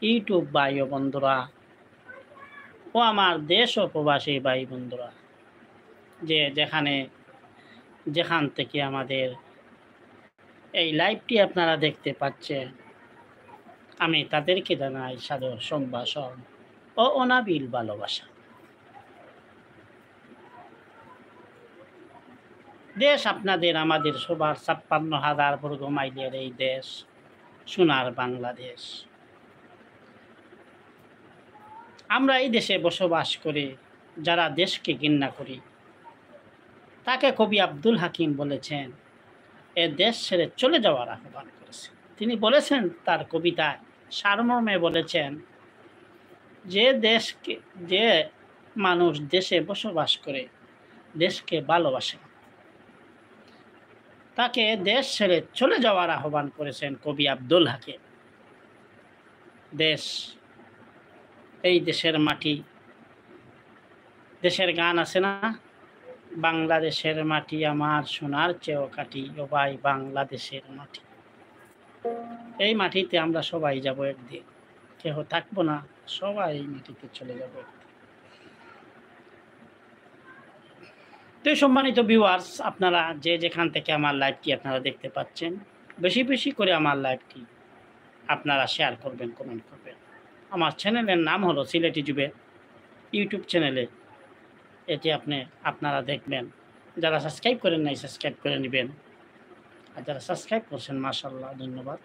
YouTube ভাই ও বন্ধুরা ও আমার দেশ ও প্রবাসী ভাই বন্ধুরা যেখান থেকে আমাদের এই লাইভটি আপনারা দেখতে পাচ্ছেন, আমি তাদেরকে জানাই সাদর সম্ভাষণ ও অনাবিল ভালোবাসা। দেশ আপনাদের আমাদের সবার ৫৬,০০০ বর্গ মাইলের এই দেশ, সোনার বাংলাদেশ। আমরা এই দেশে বসবাস করে যারা দেশকে ঘৃণা করি, তাকে কবি আব্দুল হাকিম বলেছেন, এ দেশ ছেড়ে চলে যাওয়ার আহ্বান করেছেন। তিনি বলেছেন তার কবিতায় সারমর্মে বলেছেন, যে মানুষ দেশে বসবাস করে দেশকে ভালোবাসে, তাকে দেশ ছেড়ে চলে যাওয়ার আহ্বান করেছেন কবি আব্দুল হাকিম। দেশ, এই দেশের মাটি, দেশের গান আছে না, বাংলাদেশের মাটি আমার সোনার চেয়েও কাটি, ও ভাই বাংলাদেশের মাটি। এই মাটিতে আমরা সবাই যাব একদিন, কেহ থাকবো না, সবাই এই মাটিতে চলে যাব একদিন। তো সম্মানিত ভিউয়ার্স, আপনারা যেখান থেকে আমার লাইভটি আপনারা দেখতে পাচ্ছেন, বেশি বেশি করে আমার লাইভটি আপনারা শেয়ার করবেন, কমেন্ট করবেন। আমার চ্যানেলের নাম হলো সিলেটি যুবে ইউটিউব চ্যানেলে, এটি আপনারা দেখবেন। যারা সাবস্ক্রাইব করেন নাই, সাবস্ক্রাইব করে নেবেন, আর যারা সাবস্ক্রাইব করছেন মাশাআল্লাহ, ধন্যবাদ।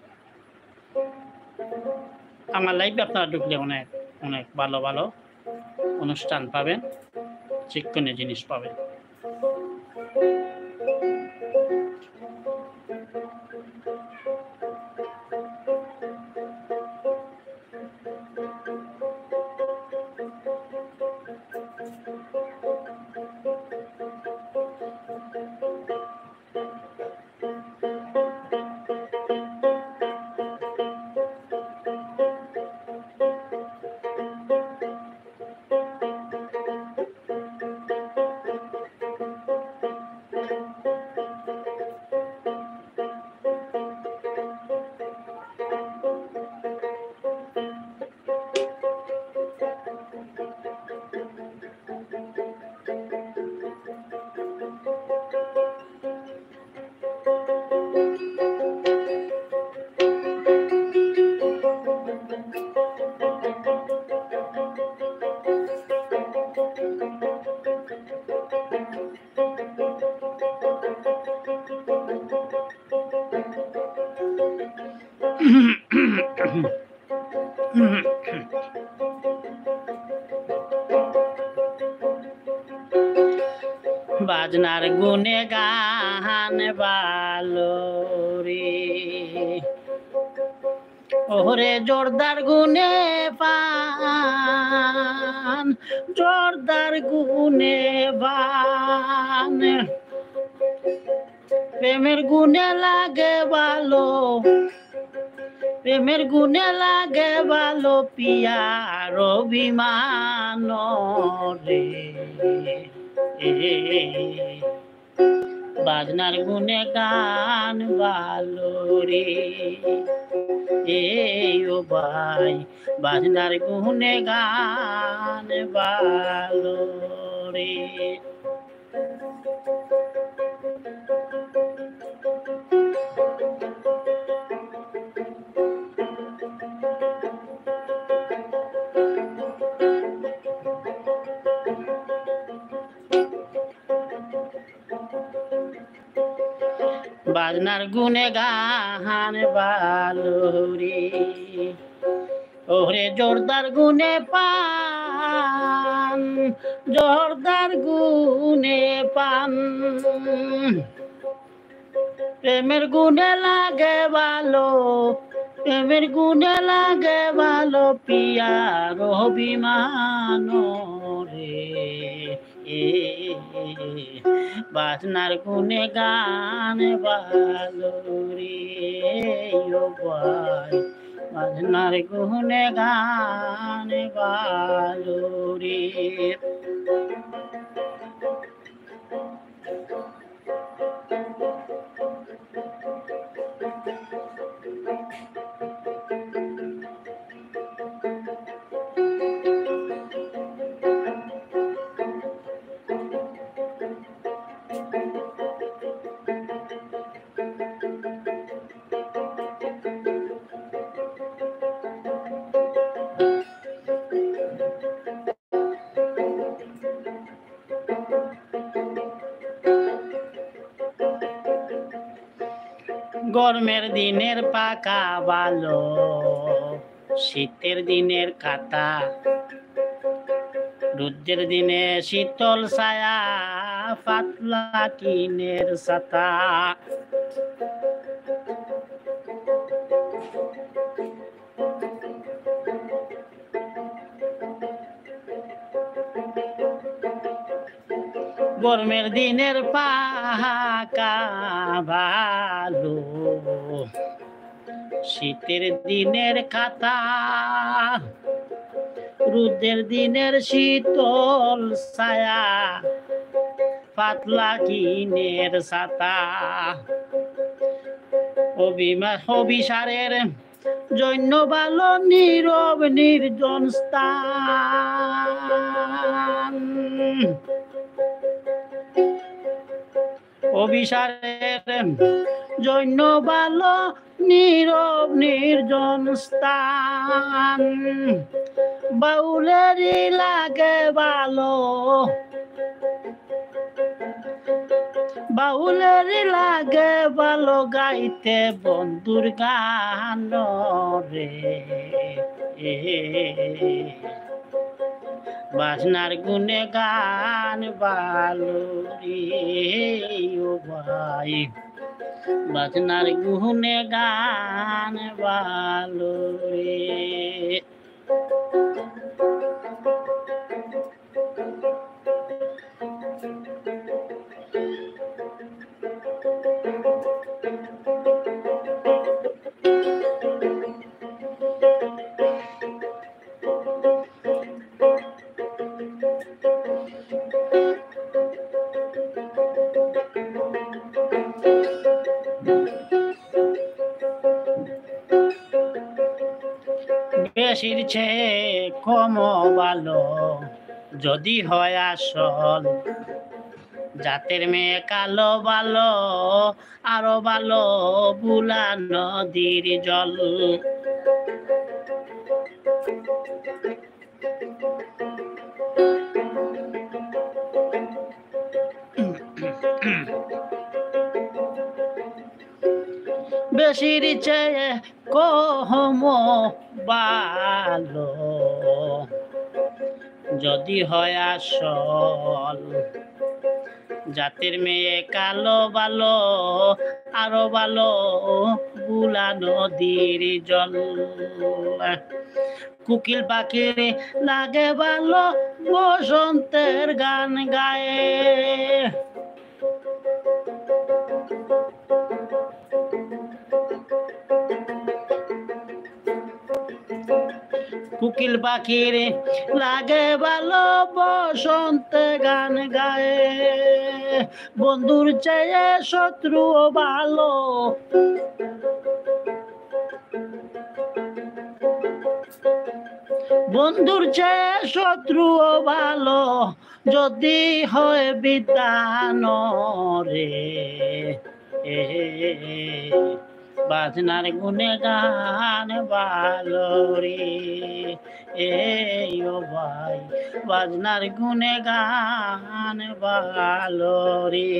আমার লাইভে আপনারা ঢুকলে অনেক অনেক ভালো ভালো অনুষ্ঠান পাবেন, শিক্ষণীয় জিনিস পাবেন। বাজনার গুনে গান ভালো রে, ওরে জোরদার গুনে পান, জোরদার গুনে পান, প্রেমের গুনে লাগে ভালো, প্রেমের গুনে লাগে ভালো, পিয়ার অভিমান রে। বাজনার গুনে গান ভালো রে, ও ভাই বাজনার গুনে গান ভালো রে। বাজনার গুনে গান ভালো রে, ওরে জোরদার গুনে পান, জোরদার গুনে পান, প্রেমের গুনে লাগে ভালো, প্রেমের গুনে লাগে ভালো, পিয়ার অভিমান রে। বাজনার গুনে গান ভালো রে, ও ভাই বাজনার গুনে গান ভালো রে। গরমের দিনের পাকা ভালো, শীতের দিনের খাতা, রোদের দিনে শীতল ছায়া, পাতলা টিনের ছাতা। গরমের দিনের পাকা ভালো, শীতের দিনের খাতা, রোদের দিনের শীতল ছায়া, পাতলা টিনের ছাতা। অভিসারের জন্য ভালো নীরব নির্জন স্থান, অভিসারের জন্য ভালো নীরব নির্জন স্থান, বাউলেরই লাগে ভালো, বাউলেরই লাগে ভালো গাইতে বন্ধুর গান রে। বাজনার গুনে গান ভালো রে ও ভাই, বাজনার গুনে গান ভালো রে। বেশির চেয়ে কম ভালো যদি হয় আসল, জাতের মেয়ে কালো ভালো, আরো ভালো বুলা নদীর জল। বেশির চেয়ে কম ভালো যদি হয় আসল, জাতের মেয়ে কালো ভালো, আরো ভালো বুলা নদীর জল। কুকিল পাখির লাগে ভালো বসন্তের গান গায়ে, কুকিল পাখির লাগে ভালো বসন্তে গান গায়ে, বন্ধুর চেয়ে শত্রু ভালো, বন্ধুর চেয়ে শত্রু ভালো যদি হয় বিধান রে। বাজনার গুনে গান ভালো রে ও ভাই, বাজনার গুনে গান ভালো রে।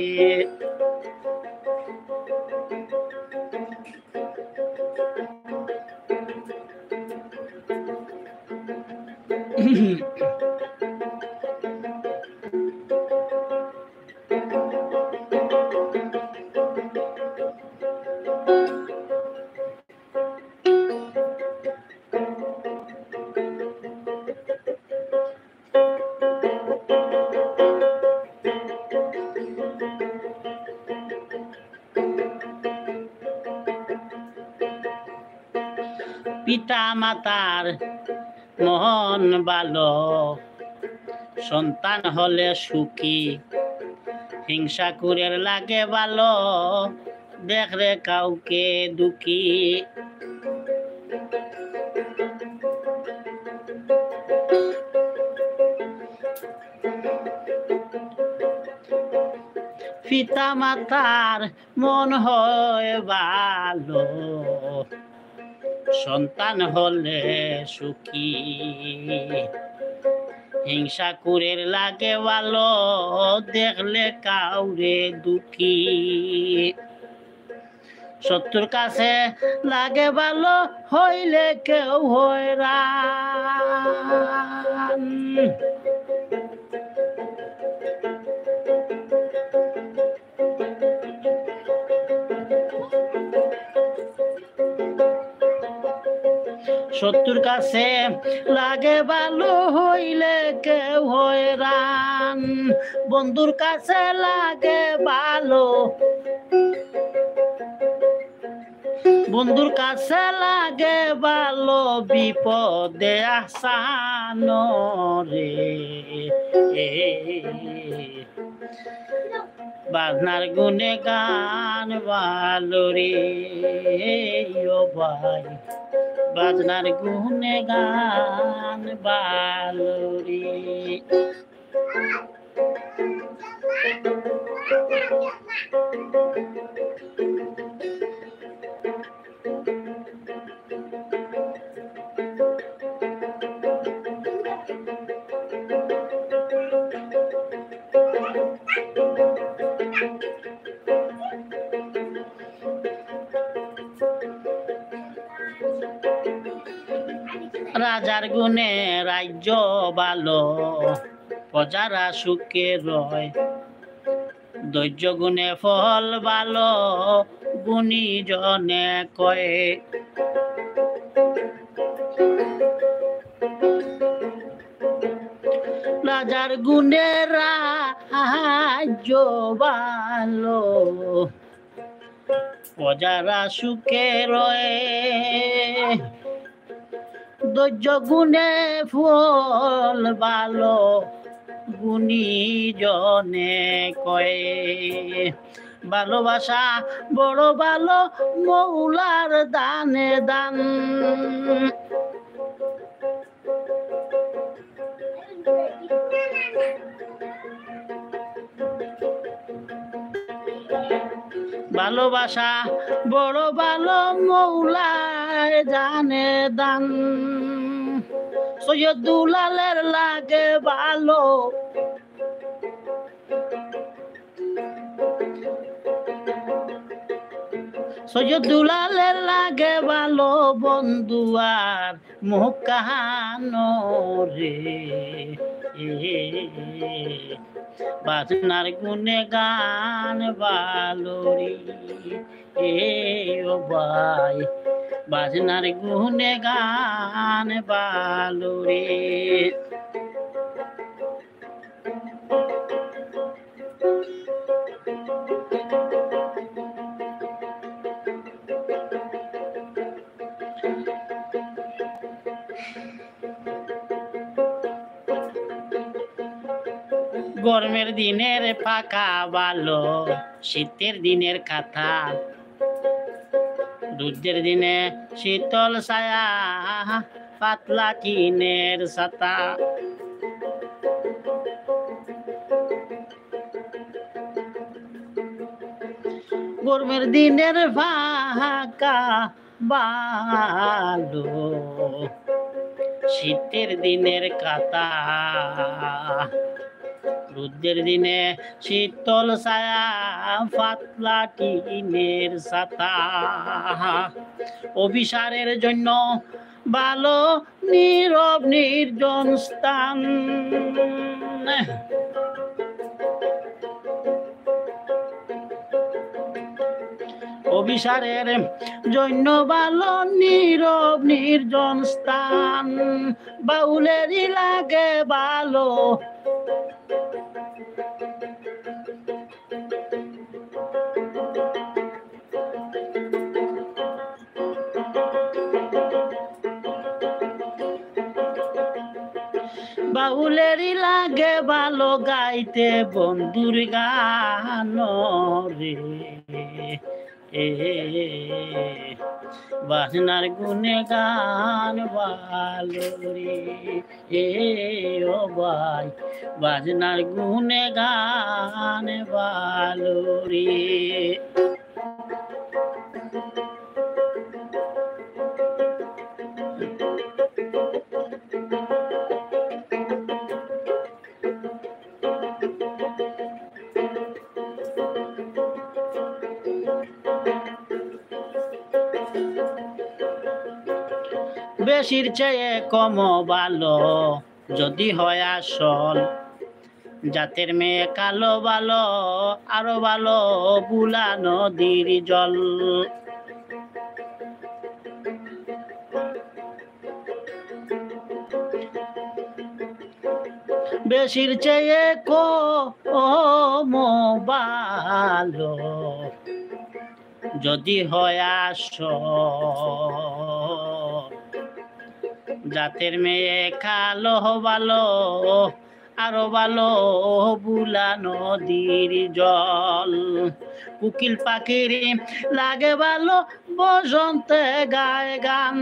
পিতা মাতার মন ভালো, সন্তান হলে সুখী, হিংসা করে লাগে ভালো, দেখরে কাউকে দুঃখী। পিতা মাতার মন হয় ভালো, সন্তান হলে সুখী, হিংসা করে লাগে ভালো, দেখলে কাউরে দুঃখী। শত্রুর কাছে লাগে ভালো হইলে কেউ হয়রান। শত্রুর কাছে লাগে ভালো হইলে কেউ হয়রান, বন্ধুর কাছে লাগে ভালো, বন্ধুর কাছে লাগে ভালো বিপদে আসানো রে। বাজনার গুনে গান ভালো রে ও ভাই, বাজনার গুনে গান ভালো রে। রাজার গুণে রাজ্য ভালো, প্রজারা সুখে রয়, ধৈর্য গুণে ফল ভালো, গুণী জনে কয়ে। রাজার গুণে রাজ্য ভালো, প্রজারা সুখে রয়ে, ধৈর্য গুণে ফল ভালো, গুণী জনে কয়ে। ভালোবাসা বড় ভালো, মৌলার দানে দান। ভালোবাসা বড় ভালো, মৌলায় জানে দান। সৈয়দ দুলালের লাগে ভালো, সৈয়দ দুলালের লাগে ভালো, বন্ধু আর মুখ কাহানো রে। বাজনার গুনে গান ভালো রে ও ভাই, বাজনার গুনে গান ভালো রে। গরমের দিনের ফাঁকা ভালো, শীতের দিনের কাঁথা, রোদের দিনে শীতল ছায়া, পাতলা টিনের ছাতা। গরমের দিনের ফাঁকা ভালো, শীতের দিনের কাঁথা, রোদের দিনে শীতল ছায়া, পাতলা টিনের ছাতা। অভিসারের জন্য ভালো নীরব নির্জন স্থান, অভিসারের জন্য ভালো নীরব নির্জন স্থান। বাউলেরই লাগে ভালো, বাউলেরই লাগে ভালো, গাইতে বন্ধুর গান রে। বাজনার গুনে গান ভালো রে ও ভাই, বাজনার গুনে গান ভালো রে। বেশির চেয়ে কম ভালো যদি হয় আসল, জাতের মেয়ে কালো ভালো আরো ভালো বুলা নদীর জল। বেশির চেয়ে কম ভালো যদি হয় আসল, জাতের মেয়ে কালো ভালো আরো ভালো বুলা নদীর জল। কোকিল পাখির লাগে ভালো বসন্তে গায় গান,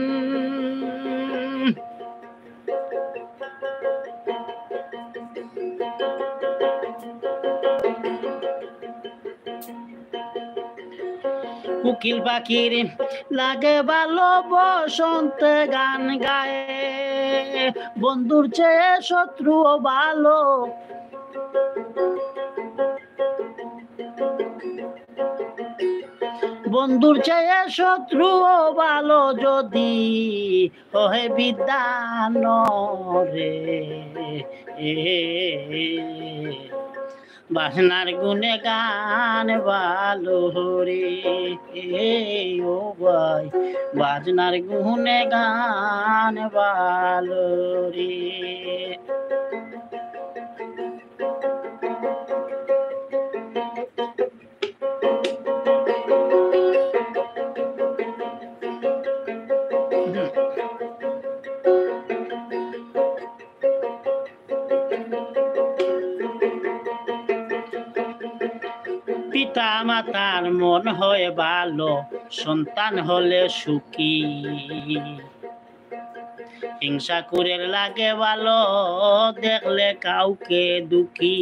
কোকিল পাখির লাগে ভালো বসন্তে গান গায়ে, বন্ধুর চেয়ে শত্রু ভালো, বন্ধুর চেয়ে শত্রু ভালো যদি হয় বিদ্যান রে। বাসনার গুনে গান ভালো রে ও ভাই, বাজনার গুনে গান ভালো রে। পিতা মাতার মন হয় ভালো সন্তান হলে সুখী, হিংসা করে লাগে ভালো দেখলে কাউকে দুঃখী।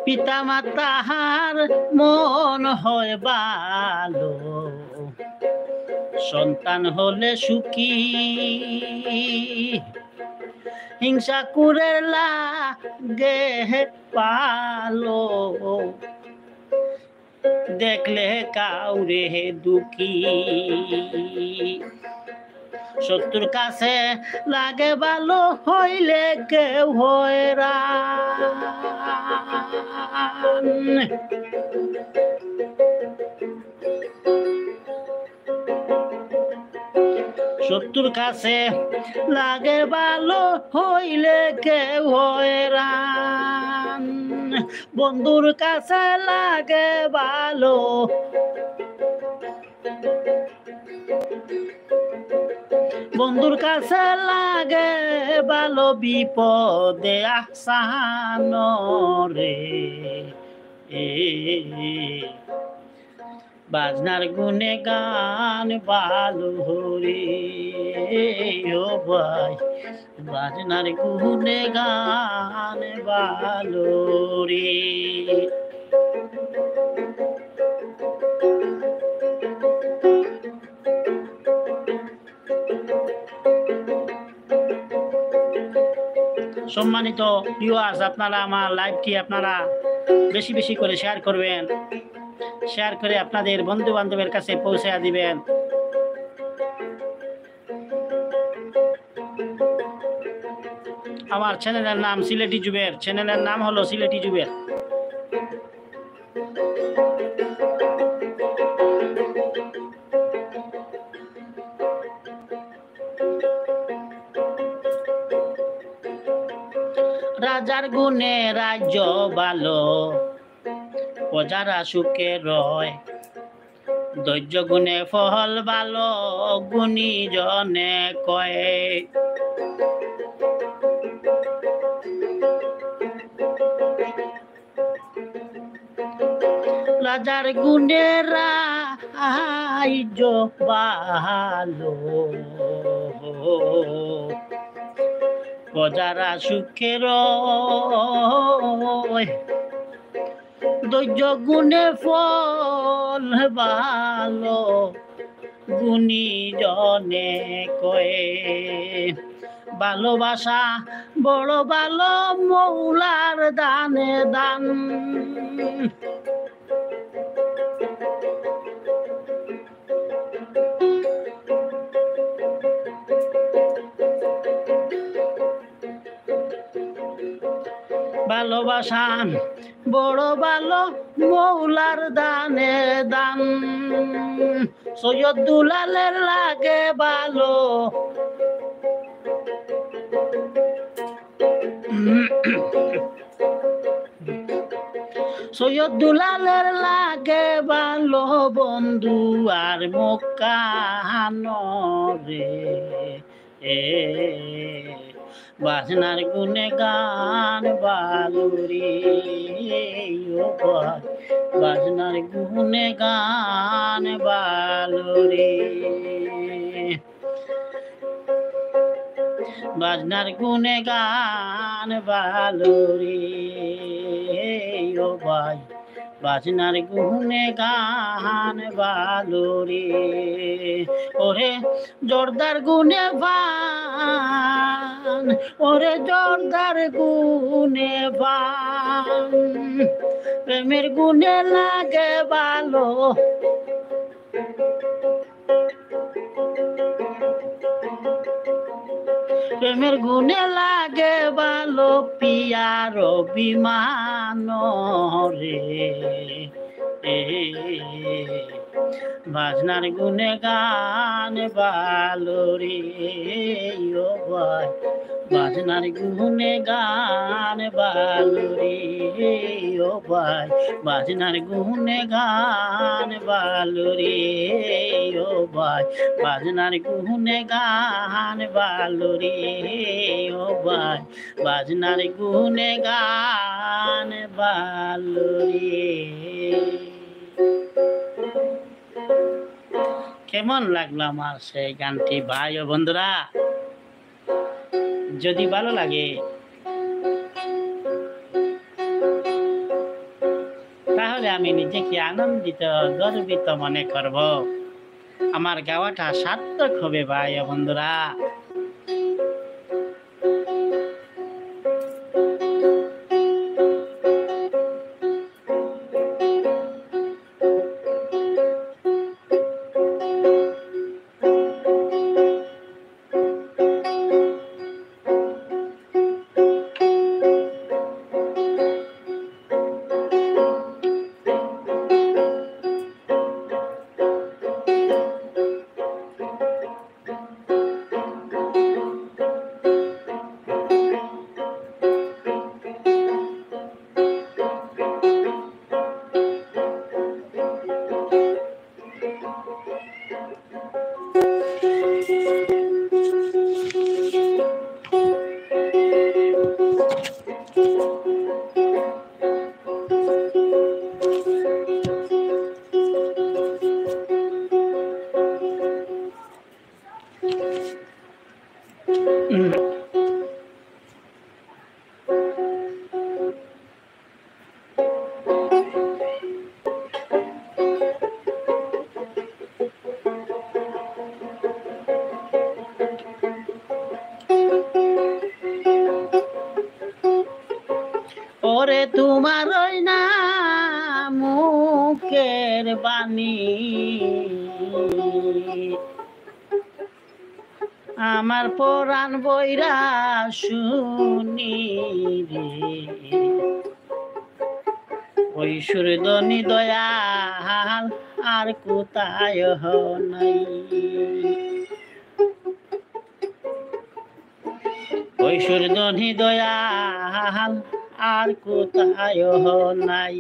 পিতা মাতার মন হয় ভালো সন্তান হলে সুখী, হিংসা করে লাগে ভালো দেখলে কাউরে দুঃখী। শত্রুর কাছে লাগে ভালো হইলে কেউ হয়রান, শত্রুর কাছে লাগে ভালো হইলে কেউ হয়রান, বন্ধুর কাছে লাগে ভালো বন্ধুর কাছে লাগে ভালো বিপদে আসান রে। বাজনার গুনে গান ভালো রে ও ভাই, বাজনার গুনে গান ভালো রে। সম্মানিত ভিউয়ার্স, আপনারা আমার লাইভটি আপনারা বেশি বেশি করে শেয়ার করবেন, শেয়ার করে আপনাদের বন্ধু বান্ধবের কাছে পৌঁছে দিবেন। আমার চ্যানেলের নাম সিলেটি জুবের, চ্যানেলের নাম হলো সিলেটি জুবের। রাজার গুণে রাজ্য ভালো প্রজারা সুখে রয়, ধৈর্য গুণে ফল ভালো গুণী জনে কয়। রাজার গুণে রাজ্য ভালো প্রজারা সুখে রয়, ধৈর্য গুণে ফল ভালো গুণী জনে কয়ে ভালোবাসা বড় ভালো মৌলার দানে দান ভালোবাসা বড় ভালো মৌলার দানে দান সৈয়দ দুলালের লাগে ভালো সৈয়দ দুলালের লাগে ভালো বন্ধু আর মক্কানরে বাজনার গুনে গান বালুরি বাজনার গুনে গান বালুরি বাজনার গুনে গান বালুরি ও ভাই বাজনার গুনে গান বালুরি ওরে জোরদার গুনে বান ওরে জোরদার গুনে বান প্রেমের গুনে লাগে ভালো প্রেমের গুনে লাগে ভালো পিয়ার অভিমান রে বাজনার গুনে গান বালুরি ও ভাই বাজনার গুনে গান বালুরি ও ভাই বাজনার গুনে গান বালুরি ও ভাই বাজনার গুনে গান বালুরি ও ভাই বাজনার গুনে গান বালুরি কেমন লাগলো আমার সেই গানটি ভাই ও বন্ধুরা যদি ভালো লাগে তাহলে আমি নিজেকে আনন্দিত গর্বিত মনে করব আমার গাওয়াটা সার্থক হবে ভাই ও বন্ধুরা ওরে তোমার ওই না মুখের বাণী আমার পরাণ বইরা শুনি রে ওই সুরদনি দয়াল আর কোথায় নাই ওই সুরদনি দয়াল আর কোথায় নাই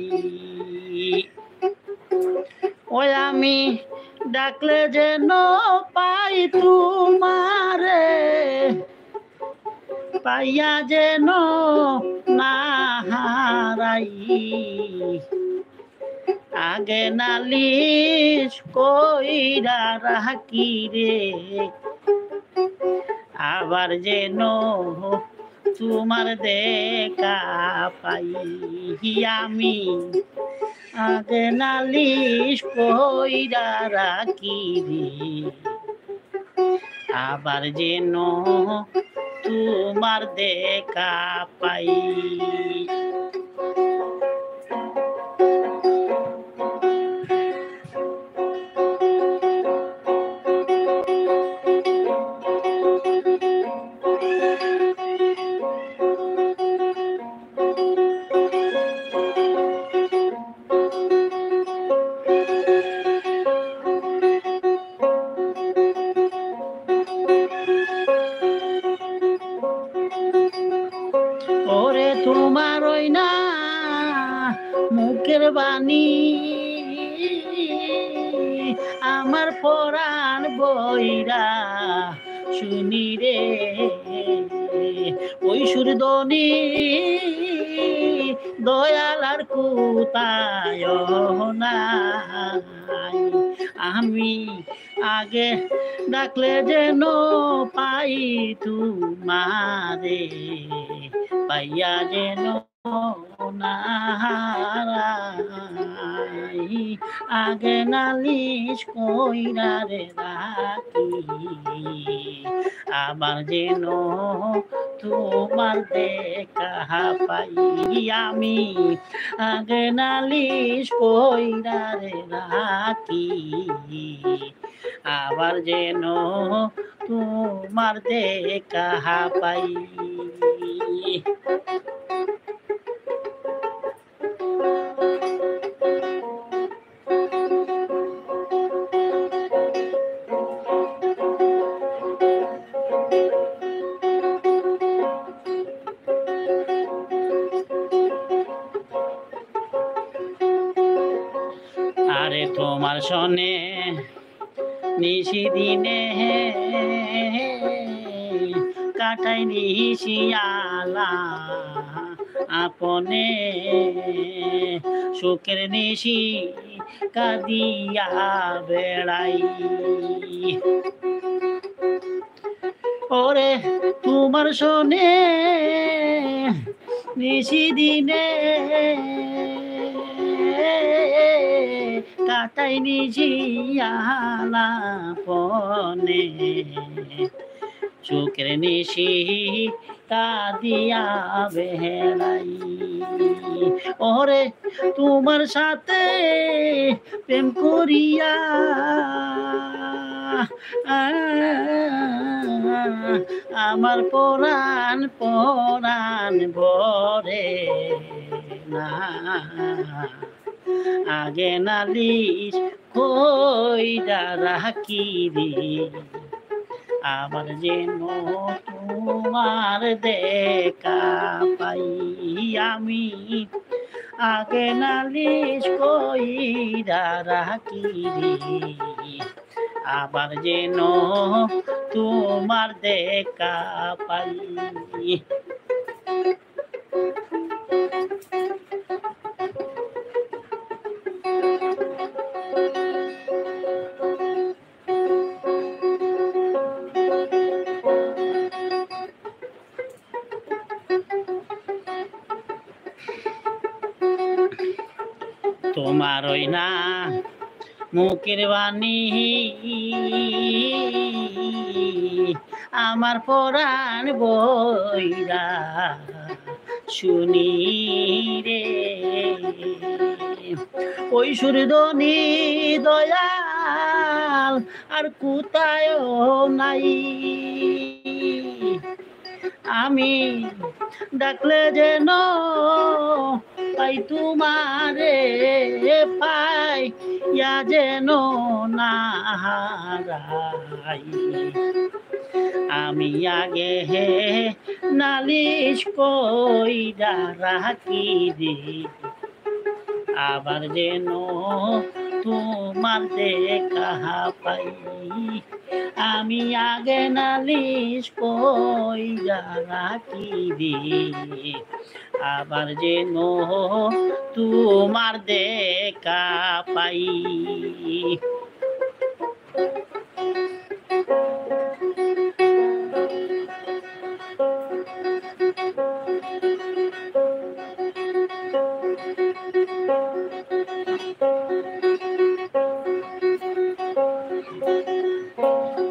ওই আমি ডাকলে যেন পাই তোমারে পাইয়া যেন না হারাই আগে নালিশ কইরা রাখি রে আবার যেন তোমার দেখা পাই আমি আগে নালিশ কইরা রাখি রে আবার যেন তোমার দেখা পাই। ওরে তোমার ওই না মুখের বাণী আমার পরাণ বইরা শুনি রে ওই সুরদনি দয়াল আর কোথায় নাই আমি আগে ডাকলে যেন পাই তোমারে পাইয়া যেন নাহারাই আগে নালিশ কইরা রে রাখি আবার যেন তোমার দেখা পাই আমি আগে নালিশ কইরা রে রাখি আবার যেন তোমার দেখা পাই। আরে তোমার সনে নিশি দিনে কাটাই নিশিয়ালা আপনে সুখের নিশি কাদিয়া বেড়াই ওরে তোমার সনে নিশি দিনে কাটাই নিশিয়ালা পনে চোখের নিশি কাদিয়া বেড়াই ওরে তোমার সাথে প্রেম করিয়া আমার পরাণ পরাণ ভরে না আগে নালিশ কইরা রাখি রে আবার যেন তোমার দেখা পাই আমি আগে নালিশ কইরা রাখি রে আবার যেন তোমার দেখা পাই। তোমার ওই না মুখের বাণী আমার পরাণ বইরা শুনি রে ওই সুরদনি দয়াল আর কোথায় নাই আমি ডাকলে যেন পাই তোমারে পাই ইয়া যেন না হারাই আমি আগে নালিশ কইরা রাখি রে আবার যেন তোমার দেখা পাই আমি আগে নালিশ কইরা রাখি রে আবার যেন তোমার দেখা পাই।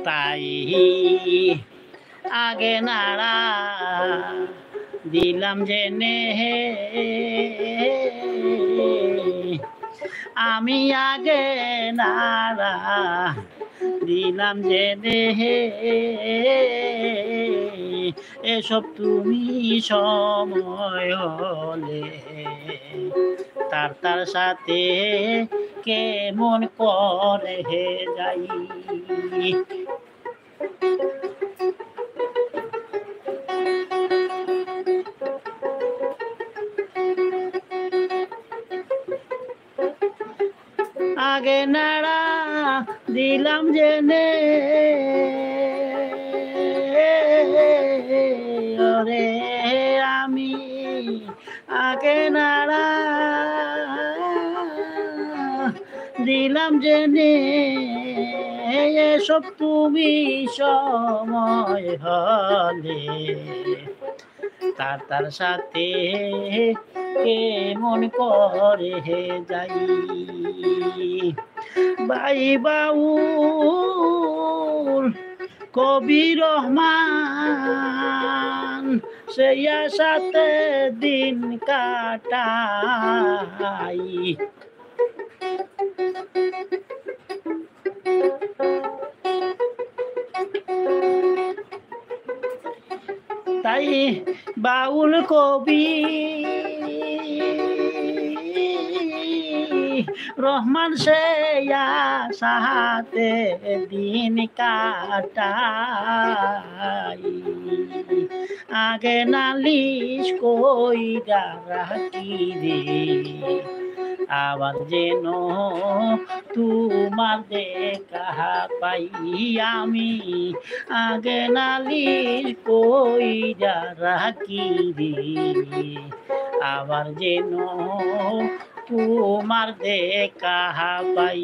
তাই আগে নাড়া দিলাম জেনে, আমি আগে নাড়া দিলাম জেনে, এসব তুমি সময় হলে তার তার সাথে কেমন করে যাই। আগে নাড়া দিলাম জেনে, ওরে আমি আগে নাড়া দিলাম জেনে, এসব তুমি সময় হলে তার তার সাথে কেমন করে যাই। ভাই বাউল কবি রহমান সেই আশাতে দিন কাটাই। তাই বাউল কবি রহমান সে আশাতে দিন কাটাই। আগে নালিশ কইরা রাখি রে, আবার যেন তোমার দেখা পাই। আমি আগে নালিশ কইরা রাখি রে, আবার যেন তোমার দেখা পাই।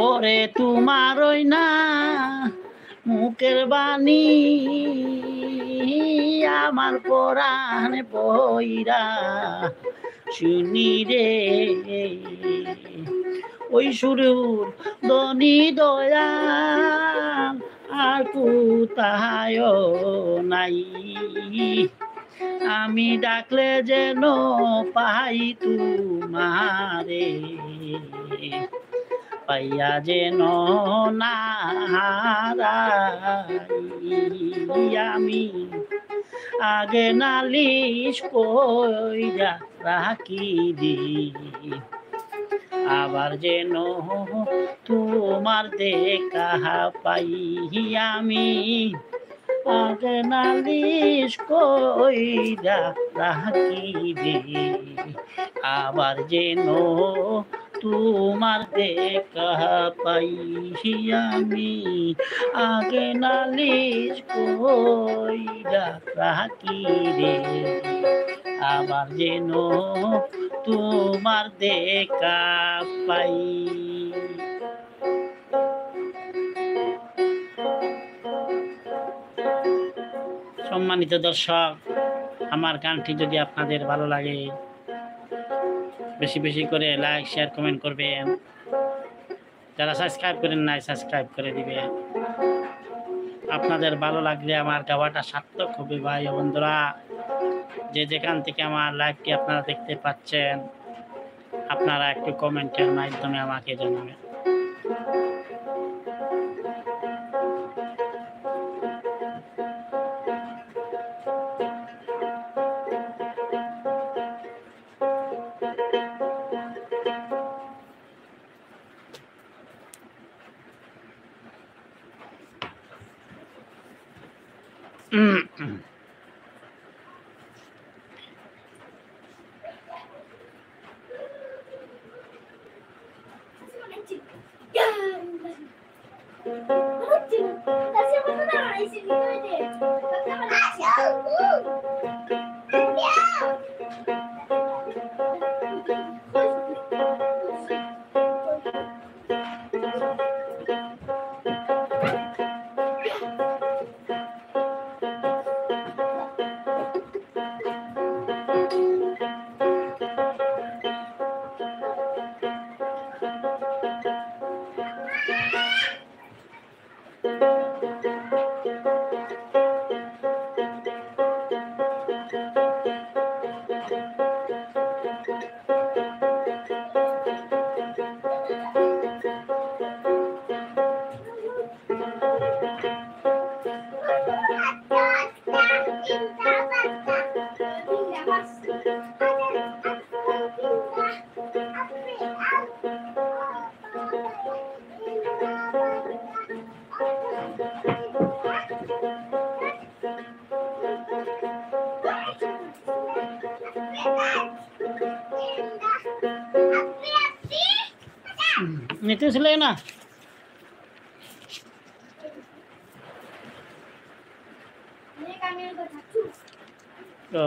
ওরে তোমার ওই না মুখের বাণী আমার পরাণ বইরা শুনি রে, ওই সুরুর দনি দয়াল আর কোথায় নাই। আমি ডাকলে যেন পাই তোমারে, পাইয়া যেন না হারাই। আমি আগে নালিশ কইরা রাখি দি, আবার যেন তোমার দেখা পাই। আমি আগে নালিশ কইরা রাখি রে, আবার যেন তোমার দেখা পাই। আমি আগে নালিশ কইরা রাখি রে, আবার যেন তোমার দেখা পাই। সম্মানিত দর্শক, আমার গানটি যদি আপনাদের ভালো লাগে বেশি বেশি করে লাইক শেয়ার কমেন্ট করবেন। যারা সাবস্ক্রাইব করেন নাই সাবস্ক্রাইব করে দিবেন। আপনাদের ভালো লাগলে আমার গাওয়াটা সার্থক হবে ভাই ও বন্ধুরা। যে যেখান থেকে আমার লাইভটি আপনারা দেখতে পাচ্ছেন, আপনারা একটু কমেন্টের মাধ্যমে আমাকে জানাবেন। নিতে ছিল না ও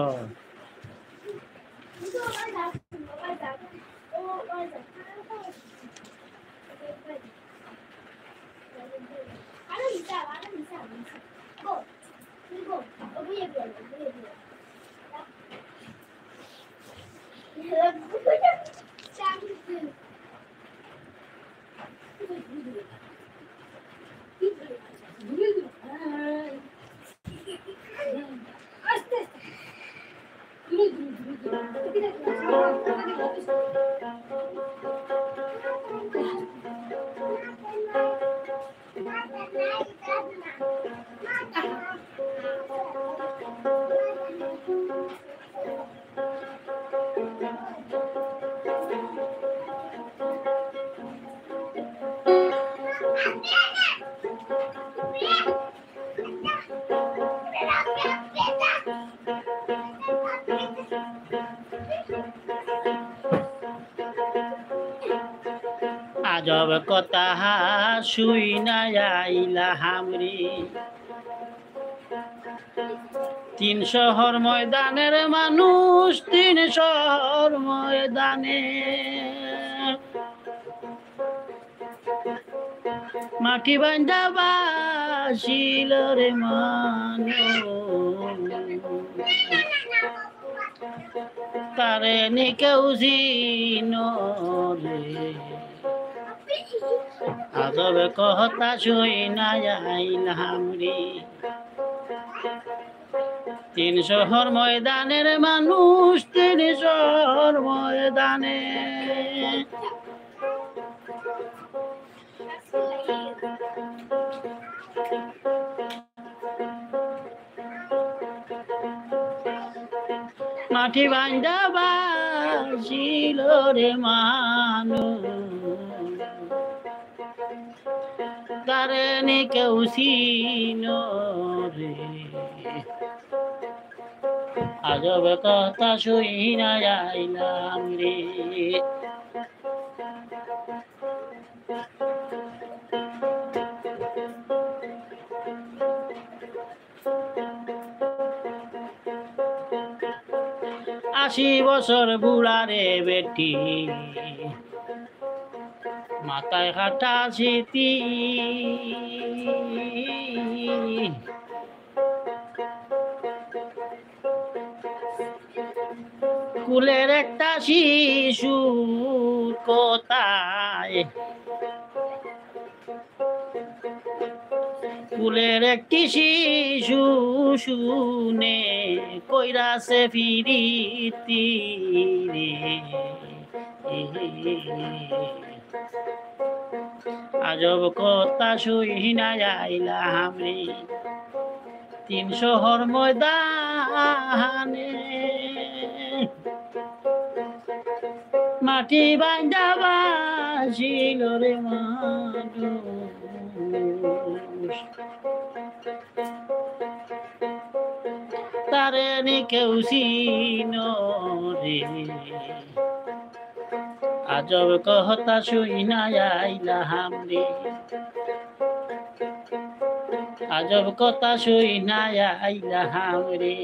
আজব কথা শুই না আইলা হামরি তিন শহর ময়দানের মানুষ তিন শহর ময়দানে মাটি বান্ধা বাসিল রে মানুষ তারে নিকেউ রে আজব কথা শুই না আইলাম রে তিন শহর ময়দানের মানুষ তিন শহর ময়দানে মাটি বান্ধা বাসিল রে মানুষ তারে কেউ রে আজব কথা শুই না আইলাম রে আশি বছর বুড়া রে বেটি মাথায় কাটা স্মৃতি কুলের একটা শিশু কোথায় কুলের একটি শিশু শুনে কইরাছে ফিরিতি রে আজব কথা শুই না আইলাম রে তিন শহর ময়দানে মাটি বান্ধা বাসিল রে মানুষ তারে কেউ রে আজব কথা শুই না আইলাম রে আজব কথা শুই না আইলাম রে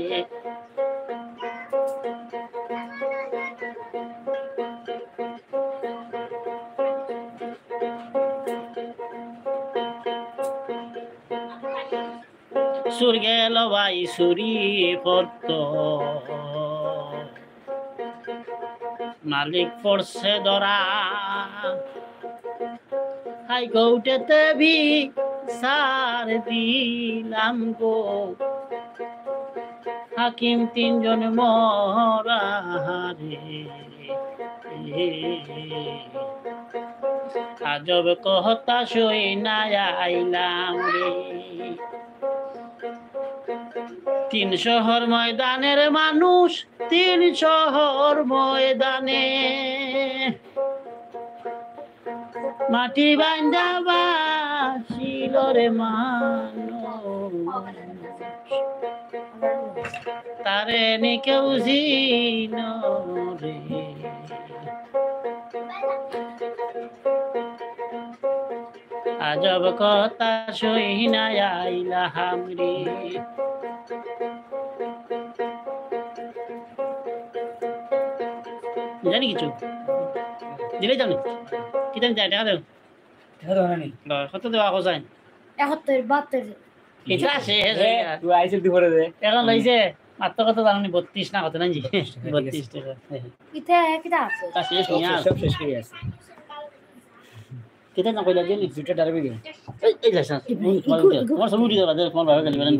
সুর গেল ভাই সুরি পড়ত মালিক পড়ছে ধরা হাইকোর্টেতে বিচার দিলাম গো হাকিম তিনজন মরা রে আজব কথা শুই না আইলাম রে তিন শহর ময়দানের মানুষ তিন শহর ময়দানে মাটি বান্ধা বাসিল রে মানুষ তারে কেউ রে আজব কথা সহিনা আইলাম রে। জানি কিছু দিলে জানি কি জানি যায় দেখা দেব কত দেওয়া কোথায় 71 এটা শেষ তুই আইছিস দুপুরে দে এখন লইছে মাত্র কত জানি 32 না কত নাকি 32 টাকা কিটা আছে তা শেষ নিয়া সব শেষ করে আছে কিটা না কইলা জানি দুটো ডারবি গেল এই লাইসেন্স তোমার সব উঠি দাও তোমার ভাবে গালি বানান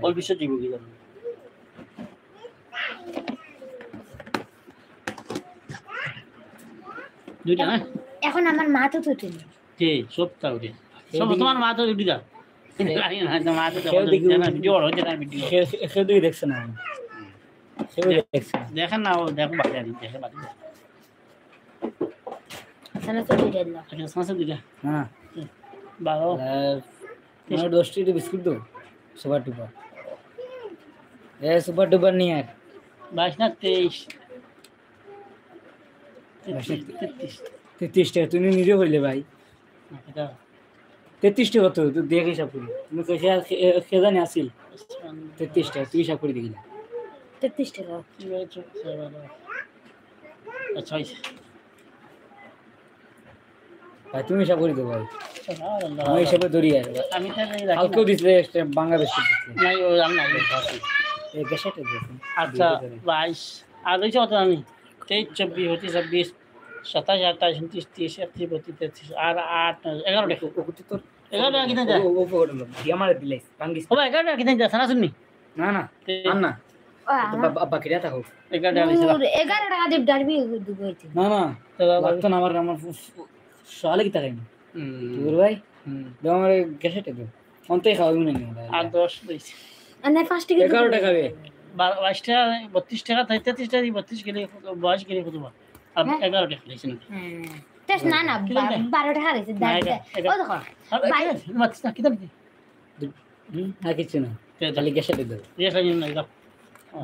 ওই বিশ্ব দিব কি জানি দুইটা না এখন আমার মা তো উঠেনি কে সবটা উঠে সব তোমার মা তো উঠি দাও জানি না তো মা তো ভিডিও হচ্ছে না ভিডিও কেউ দিকে দেখছে না কেউ দেখছে না দেখেন না ও দেখো বাকি আনি দেখে বাকি সানা তো উঠে গেল আচ্ছা সামনে দিকে না বারো আমার 10টি বিস্কুট দো সুপার টুপার সুপার টুপার নিয়ে আর 22 না 23 33 টাকা তুমি নিজে হইলে ভাই এটা 33 টাকা তো তুই দেখে হিসাব করি তুমি কইছে খেজানি আসিল 33 টাকা তুই হিসাব করে দেখি 33 টাকা কি হয়েছে আচ্ছা ভাই তুমি হিসাব করে দো ভাই আমি হিসাবে ধরি আর আমি তো কালকেও দিছিলে বাংলাদেশ নাই ও রান্না এই গ্যাসটা দেখুন আচ্ছা 22 আর রয়েছে কত আমি 23 24 26 27 28 29 30 31 32 আর 8 11 টাকা ওকুতি তোর 11 টাকা কিনে যায় ও পড়লো দিয়ামারে দিলাইস বাঙ্গিস ও ভাই 11 টাকা কিনে যায় সানা শুননি না না না বাকি রাতা হোক 11 টাকা দিছিল 11 টাকা দিয়ে ডারবি দুবো হইছে না না লাগতো না আমার সালে কি টাকাই তোর ভাই দাও আমার গ্যাসটা দে অন্তই খাওয়াবি না আর 10 দিছি আর না 5 টাকা 11 টাকা বে 22 টাকা 32 টাকা 33 টাকা 32 গেলে 22 গেলে কত আর 11 টাকা দিছি না টেস্ট না না 12 টাকা হইছে ও দেখো ভাই মাছ না কিদাম না কিছু না খালি গ্যাসটা দে রেস লাইন না দাও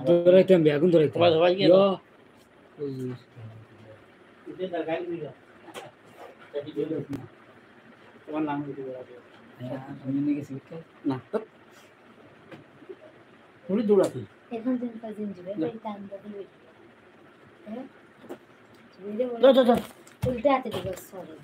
দৌড়াইতে আমি আগুন দৌড়াইতে ভাই গিয়ে তোমার নাম কি আমি নিয়ে গেছি না পুরো দৌড়াতে এখন দিন কাজিন দিবে এই টাইম দিবে হ্যাঁ দাও উল্টে হাতে দিবে সরি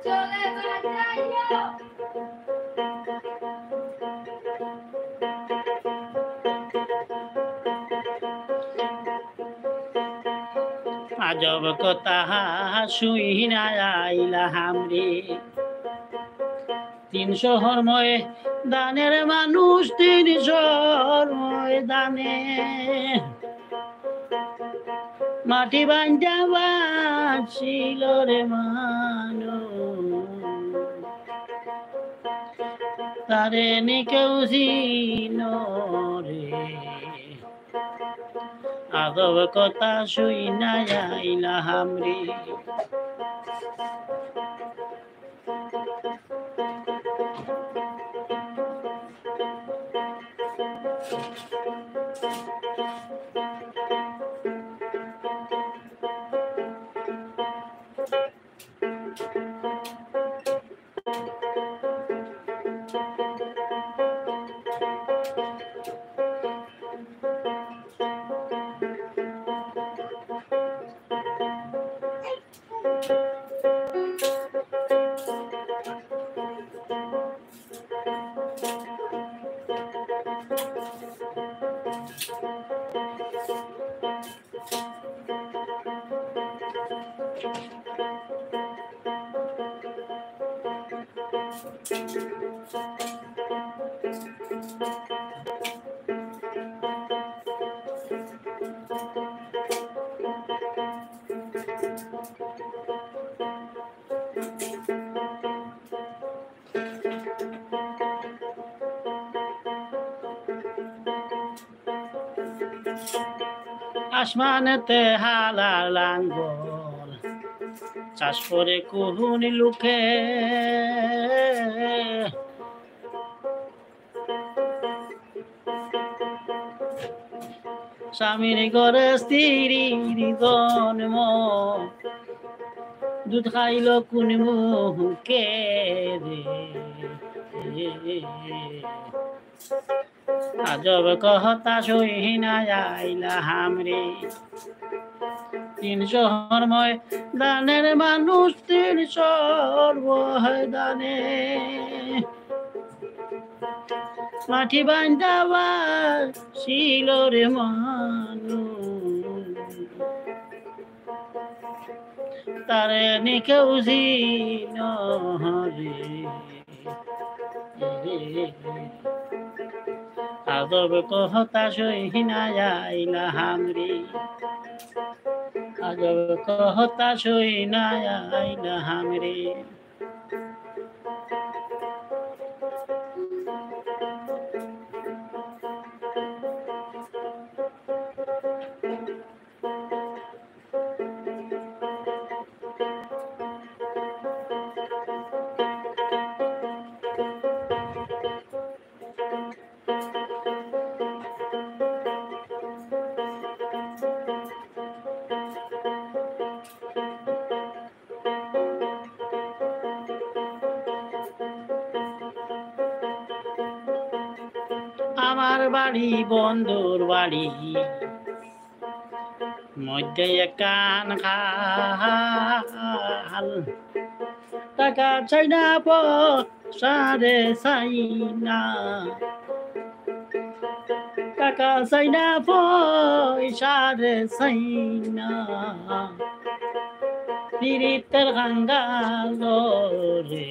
চলে যাইও আজব কথা শুইনা আইলাম রে 300 ময়দানের মানুষ 300 ময়দানে মাটি বাঞ্জা বাঁচিল রে মানুষ তারে নি কেউ চিনো রে আদব কথা শুইনা আইলাম রে আসমানেতে হালার লাঙ্গল চাষ করে কুহুনি লুকে স্বামীর ঘরে স্ত্রীর জন্ম দুধ খাইল কোন মুখে রে আজব কথা সহিনা আইলা হামরে তিন শহরময় দানের মানুষ তিন সর্বদানে মাটি বান্ধাবা ছিল রে মানুষ তারে নিকেউ ছিল রে আজব কথা সহিনা আইলা হামরে আজব কথা সহিনা আইলা হামরে আমার বাড়ি বন্ধুর বাড়ি মধ্যে কান খাল টাকা চাই না পসারে চাই না টাকা চাই না পয়সারে চাই না পীড়িতের গাঙ্গাল রে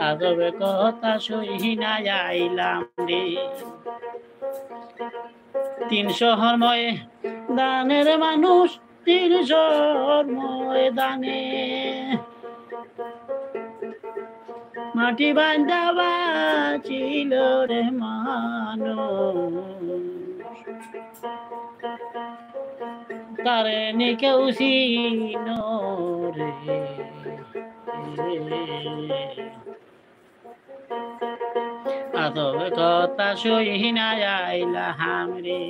আজব কথা সহিনা আইলাম রে তিন শহরময় দানের মানুষ তিন শহরময় দানে মাটি বান্ধাবা ছিল রে মানুষ তারে নিকেউ ছিল রে আজব কথা সহিনা আইলা হামরে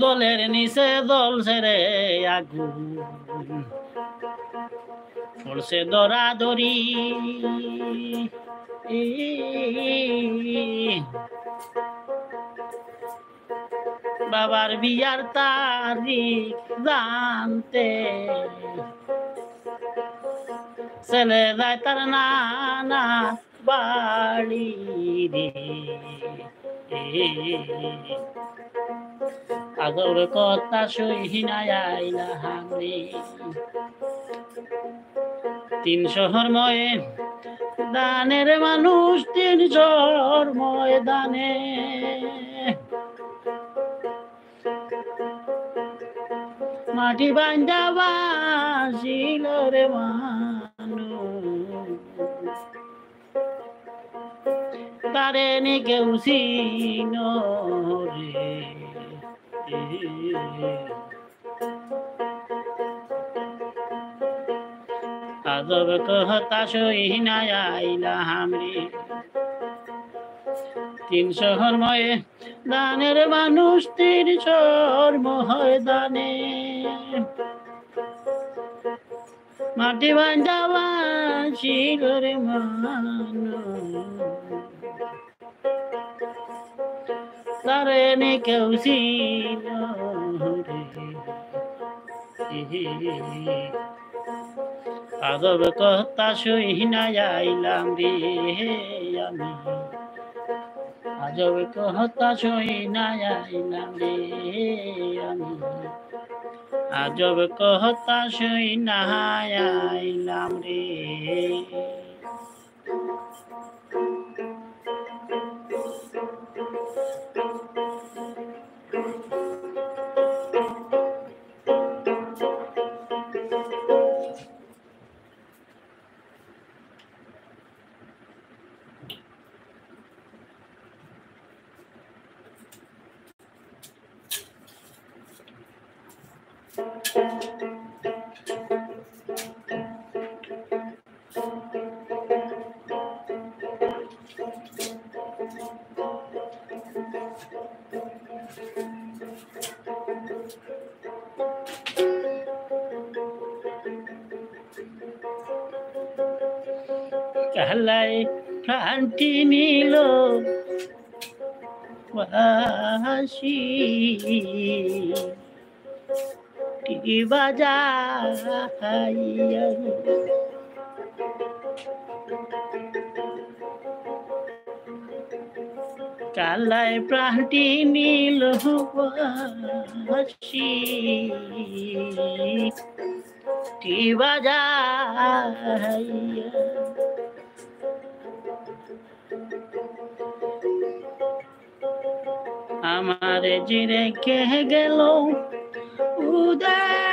দলের নিচে দল ছেড়ে আগুন পড়ছে দরাদরি বাবার বিয়ার তারিখ জানতে ছেলে যায় তার নানা বাড়ি রে আজব কথা সহিনা আইলা হামরে তিন শহরময় দানের মানুষ তিন শহরময় দানে মাটি বান্ধাবা ছিল রে মানুষ তারে নিকেউ ছিল রে আজব কথা সহিনা আইলা হামরে তিন শহরময় দানের মানুষ তিন শহরময় দানে মাটি বান্ধাবা ছিল রে মানুষ তারে নিকেউ ছিল রে আজব কথা সহিনা আইলাম রে আমি আজব কথা সহিনা আইলাম রে আমি আজব কথা সহিনা আইলাম রে কালাই প্রাণটি নিল বাসি টিকি বাজাইয়া কালাই প্রাণটি নিল বাসি টিকি বাজাইয়া আমার যে রেখে গেল উদয়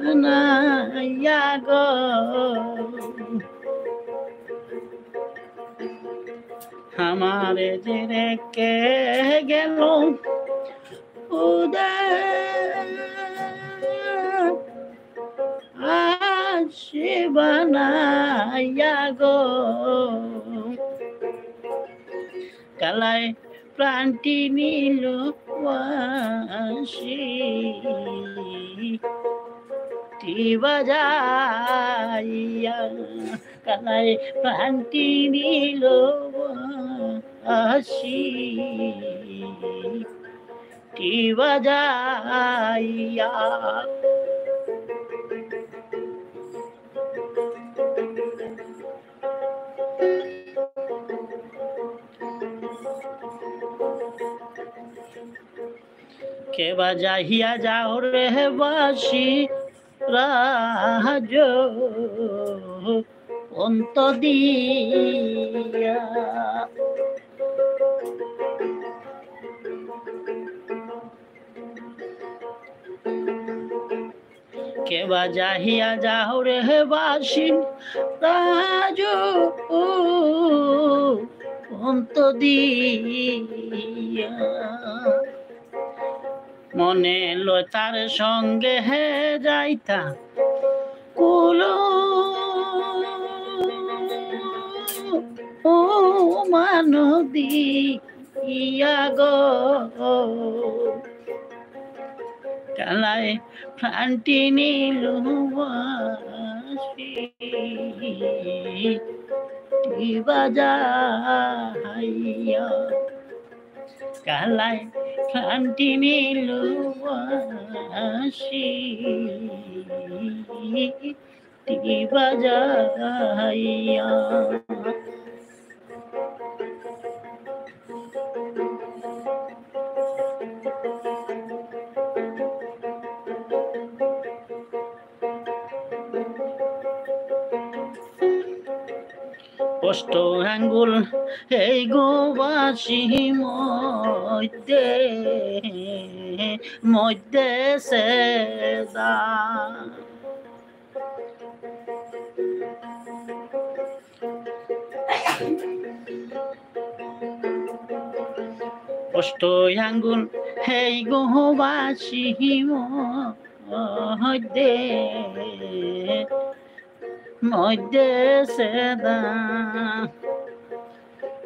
শিবনাইয়া গো আমার যে রেখে গেল উদয় শিবনাইয়া গো কালাই প্রাণটি নিল বাসি বাজাইয়া কালাই প্রাণটি নিল বাসি বাজাইয়া কে বাজাইয়া যাও রে বাসি রাজ অন্ত দিয়া কে বাজাইয়া যাও রে বাসি রাজ অন্ত দিয়া মনে লতার সঙ্গে হে যাইতা কুলো ও মানদী ইয়া গো কালাই প্রাণটি নিল বাজাইয়া কালাই প্রাণটি নিল বাজাইয়া কষ্ট আঙ্গুল এই গোবাসি মধ্যে মধ্যে সেদা কষ্ট আঙ্গুল এই গোবাসি মধ্যে মধ্যে সেদা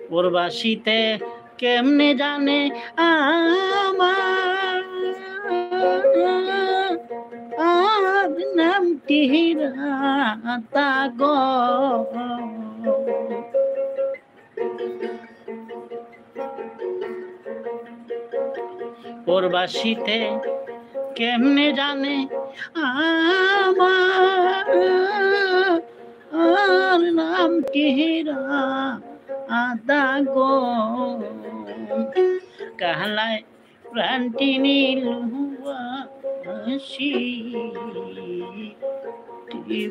প্রবাসীতে কেমনে জানে আমার নামটি রাতা গো প্রবাসীতে কেমনে জানে আমার নাম কিরা আদা গো কাহলায় প্রাণটি নিল বাসি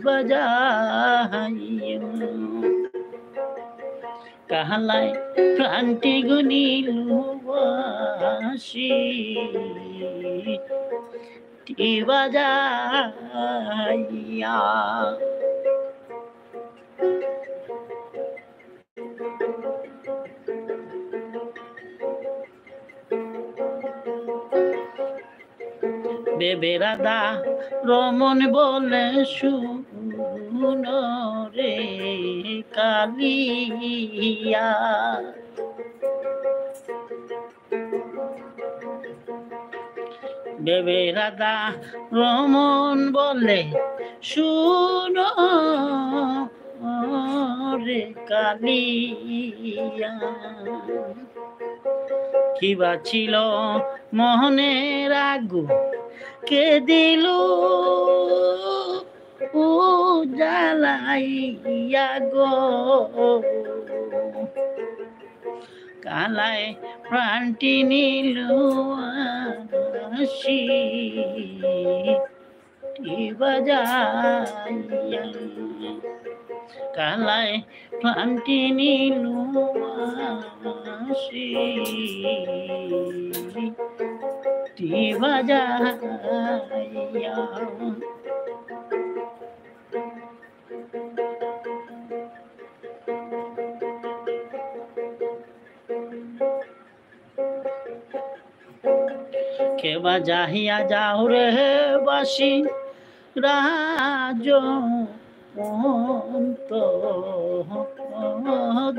বাজাইয়া কাহলায় প্রাণটি গুনিল বাসি বাজাইয়া বেবে রাধা রমন বলে শুনো রে কালিয়া, বেবে রাধা রমন বলে শুনো রে কালিয়া, কিবা ছিল মোহনের আগুন কে দিল ও জ্বালাইয়া গো, কালায় প্রাণটি নিল আসি বাজাইয়া, কালায় প্রাণটি নিল আসি বাজাইয়া। কে বাজাহিয়া যাও রে বাসি রাজ অন্ত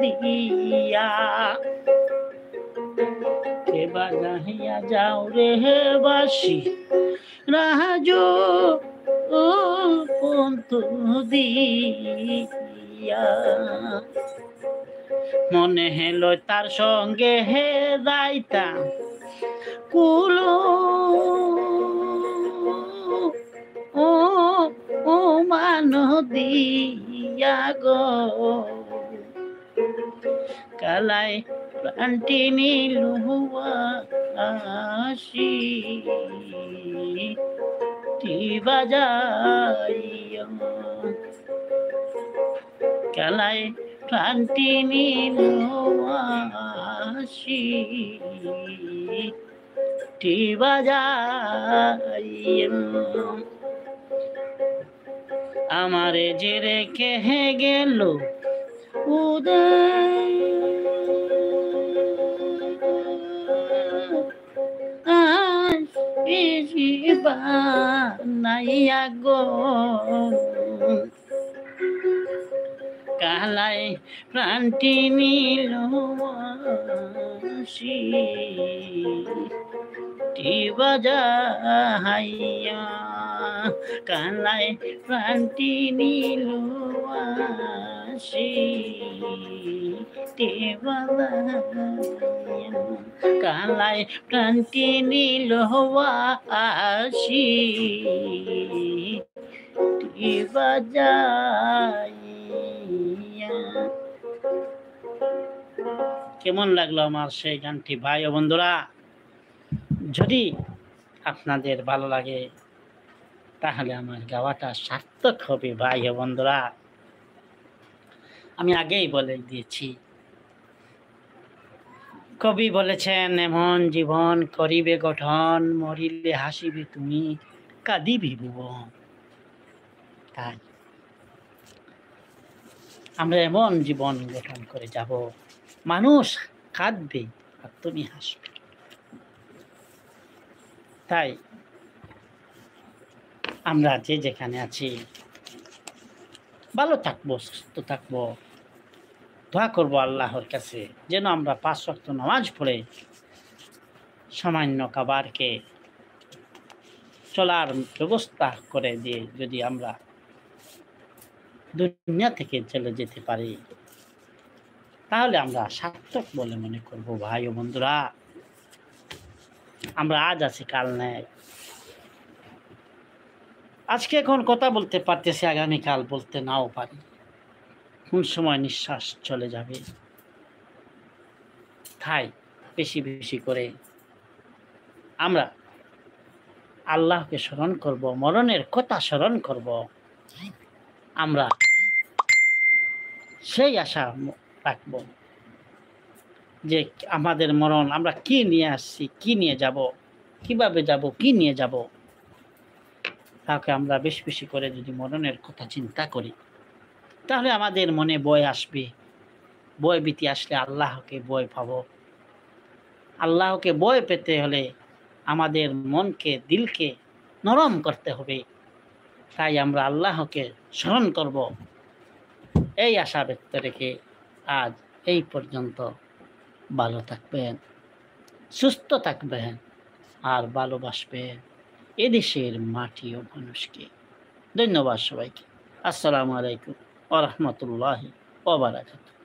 দিয়া, কে বাজাহিয়া যাও রে বাসি রাজ অন্ত দিয়া, মনে হেলো তার সঙ্গে হে যাইতাম কুলো ও ও মান দিয়া গো, কালাই প্রাণটি নিল আসি বাজাইয়া, কালাই প্রাণটি নিল আসি বাজাইয়া, আমারে যে রেখে গেল উদয় বানাইয়া গো, কালাই প্রাণটি নিল আসি বাজাইয়া, কালাই প্রাণটি নিল আসি বাজাইয়া, কালাই প্রাণটি নিল আসি বাজাইয়া। কেমন লাগলো আমার সেই গানটি ভাই ও বন্ধুরা? যদি আপনাদের ভালো লাগে তাহলে আমার গাওয়াটা সার্থক হবে ভাই ও বন্ধুরা। আমি আগেই বলে দিয়েছি, কবি বলেছেন এমন জীবন করিবে গঠন, মরিলে হাসিবে তুমি কাঁদিবি ভুবন। তাই আমরা এমন জীবন গঠন করে যাব, মানুষ কাঁদবে আর তুমি হাসবে। তাই আমরা যে যেখানে আছি ভালো থাকবো, সুস্থ থাকবো, দোয়া করবো আল্লাহর কাছে যেন আমরা 5 ওয়াক্ত নামাজ পড়ে সামান্য খাবারকে চলার ব্যবস্থা করে দিয়ে যদি আমরা দুনিয়া থেকে চলে যেতে পারি তাহলে আমরা সার্থক বলে মনে করব ভাই ও বন্ধুরা। আমরা আজ আছি কাল নেই, আজকে এখন কথা বলতে পারতেছি, আগামীকাল বলতে নাও পারি, কোন সময় নিঃশ্বাস চলে যাবে। তাই বেশি বেশি করে আমরা আল্লাহকে স্মরণ করব, মরণের কথা স্মরণ করব, আমরা সেই আশা রাখব যে আমাদের মরণ আমরা কি নিয়ে আসছি, কি নিয়ে যাব, কিভাবে যাব, কি নিয়ে যাব। তাকে আমরা বেশি বেশি করে যদি মরণের কথা চিন্তা করি তাহলে আমাদের মনে ভয় আসবে। ভয় ভীতি আসলে আল্লাহকে ভয় পাবো। আল্লাহকে ভয় পেতে হলে আমাদের মনকে, দিলকে নরম করতে হবে। তাই আমরা আল্লাহকে স্মরণ করব, এই আশা ব্যক্ত রেখে আজ এই পর্যন্ত। ভালো থাকবেন, সুস্থ থাকবেন, আর ভালোবাসবেন এদেশের মাটি ও মানুষকে। ধন্যবাদ সবাইকে। আসসালামু আলাইকুম ওয়া রাহমাতুল্লাহি ওয়া বারাকাতুহু।